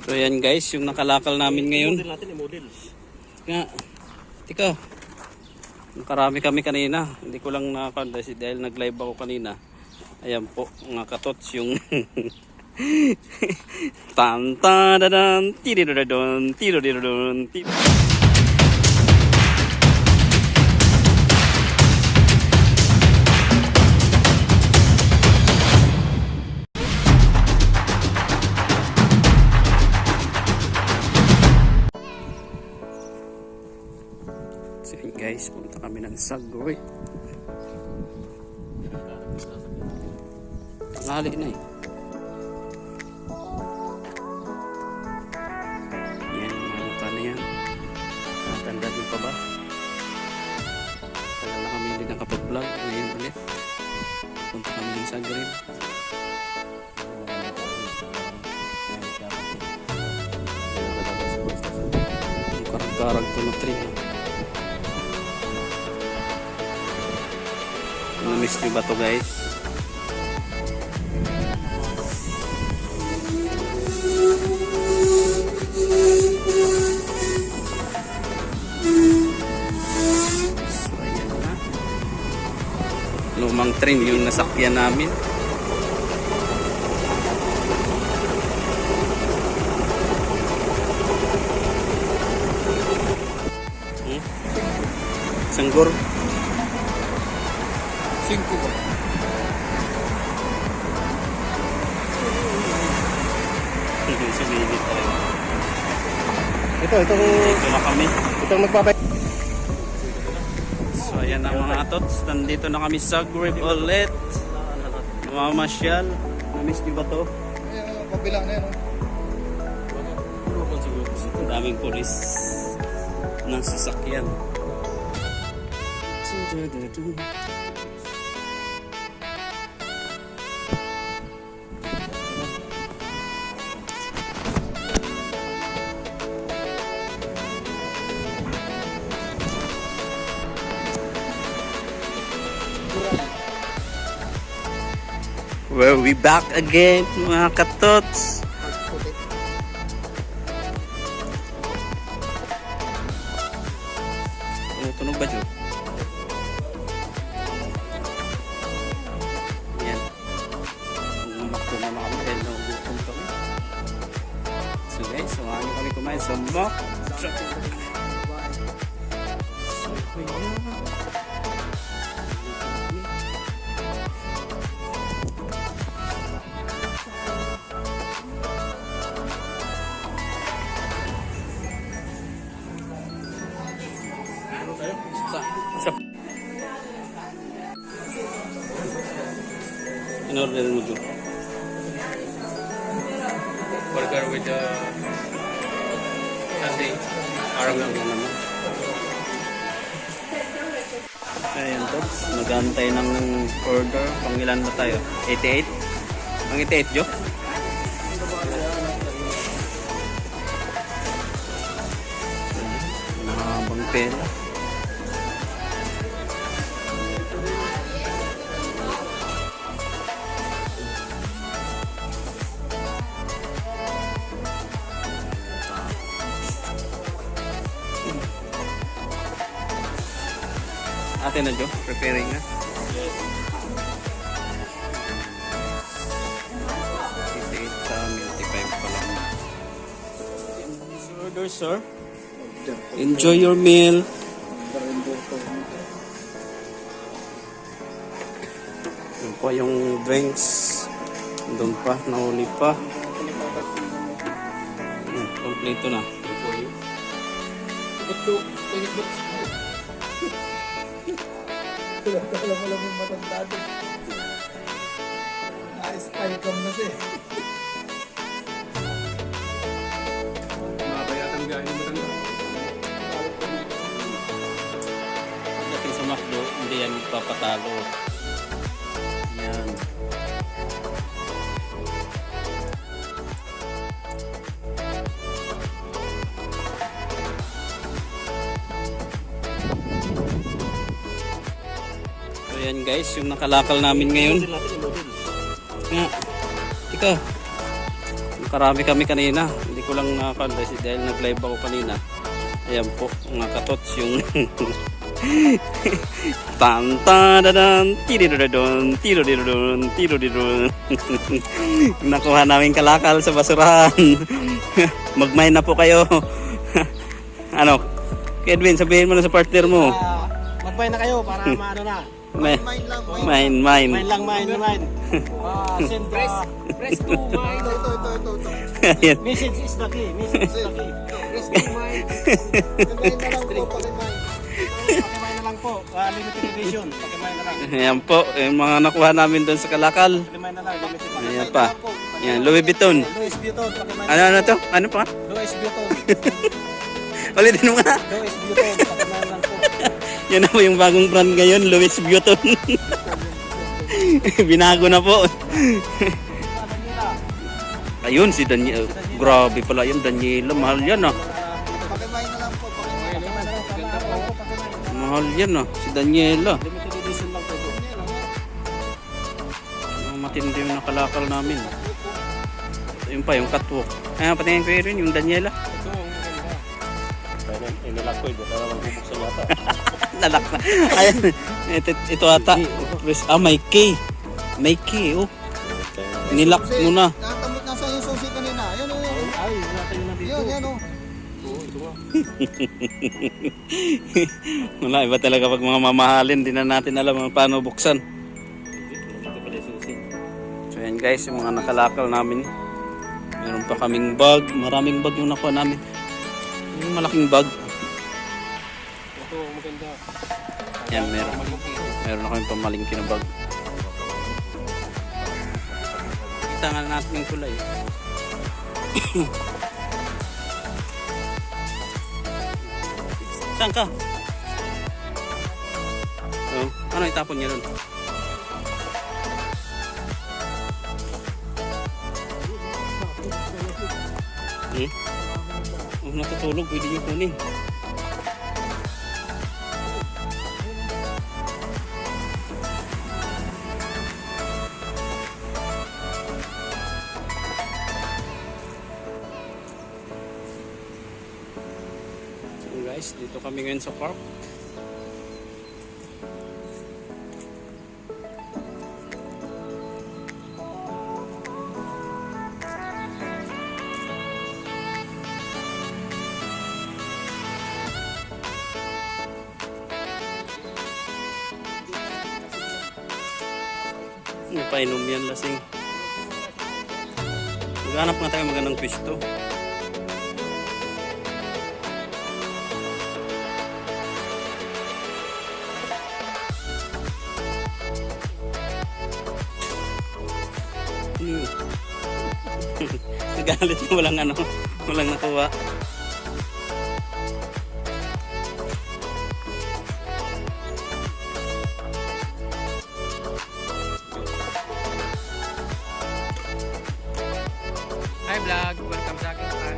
So yan guys, yung nakalakal namin ngayon. I-model natin, i-model. Nga, tika. Nakarami kami kanina. Hindi ko lang nakakanda dahil nag-live ako kanina. Ayan po, mga katots yung tan-ta-da-dan, tiri-da-da-don, tiri-da-da-don, So yun guys, punta kami ng Sagoy. Tanghali na eh. Yan, mga mukha na yan. Natanda din pa ba? Tagal na kami hindi nakapag-vlog. Ngayon ulit. Punta kami ng Sagoy. Karag-karag to na train. Na-miss nyo ba to guys? So ayan na. Lumang train yung nasakyan namin. Sanggor 5 ba? Sumilit tayo. Ito na kami. Itong nagpapay. So ayan ang mga atots. Nandito na kami sa Grip ulit. Mamamasyal. Na-miss niyo ba to? Kabilang na yan. Ang daming pulis ng sasakyan. Well, we back again, mga katots. Tunog ba, Jo? Yan. Umakto na mga kami dahil nagugutom kami. So guys, samahan nyo kami kumain sa mock truck. So, in order mo to burger with something parang lang naman. Ayan to, nag-aantay ng order. Pangilan ba tayo? 88? Ang 88 Jo? Nahabang pera. Ate na Jo, preparing na. Yes. 88 sa 25 pa lang. Order sir. Enjoy your meal. Yun po yung drinks. Doon pa, nahuli pa. Kompleto na. Alam mo lang yung matandado. Na-spy cam na siya. Mabayatang gahin mo matanda. Dating sa McDo, hindi yan magpapatalo. Yan. Ayan guys, yung nakalakal namin ngayon. I-model natin, i-model. Nga, ikaw. Karami kami kanina. Hindi ko lang nakakanda dahil nag-live ako kanina. Ayan po, mga katots yung tan-tan-dan, tiridodon, tiridodon, tiridodon. Nakuha namin kalakal sa basurahan. Mag-mine na po kayo. Ano? Edwin, sabihin mo na sa partner mo. Mag-mine na kayo para maano na. Mine lang. mine. Mine lang, mine. Send press to mine. Ito. Ayan. Message is the key. Message is the key. Press to mine. Pakimine na lang po, pakimine. Pakimine na lang po. Limited edition. Pakimine na lang. Ayan po, yung mga nakuha namin doon sa kalakal. Pakimine na lang. Limited edition. Ayan pa. Ayan, Louis Vuitton. Louis Vuitton. Pakimine. Ano to? Ano pa? Louis Vuitton. Ulitin mo nga. Louis Vuitton. Pakimine lang po. Yan na po yung bagong brand ngayon, Louis Vuitton. Binago na po. Ano nila? Ayun, si Daniel. Grabe pala yun, Daniela. Mahal yan ah. Pakimine na lang po, pakimine. Pakimine na lang. Pakimine. Mahal yan ah, si Daniela. Limited edition lang po. Matindi yung nakalakal namin. Yun pa, yung catwalk. Ayan, patingin ko yun, yung Daniela. Ito ang maganda. Inilak ko ito. Para magbubuksan yata. Nalak na. Ayan, ito ata. May key. May key, oh. Nilak mo na. Nakatamit na sa yung susi kanina. Yan. Ay, natin na dito. Yan. Oo, ito nga. Wala, iba talaga pag mga mamahalin. Di na natin alam paano buksan. Ito pala yung susi. So yan guys, yung mga nakalakal namin. Meron pa kaming bag. Maraming bag yung nakuha namin. Yung malaking bag. Ito, maganda. Yan, meron. Meron na kaming pamalingki na bag. Kita nga natin yung kulay. Saan ka? Oh, ano itapon niya doon? Oh, natutulog, pwede nyo kunin. So guys, dito kami ngayon sa park. Painom yan lasing. Maghanap nga tayo magandang pwesto. Ano yun? Nagalit na walang nakuha. Hi vlog, welcome sa akin pa.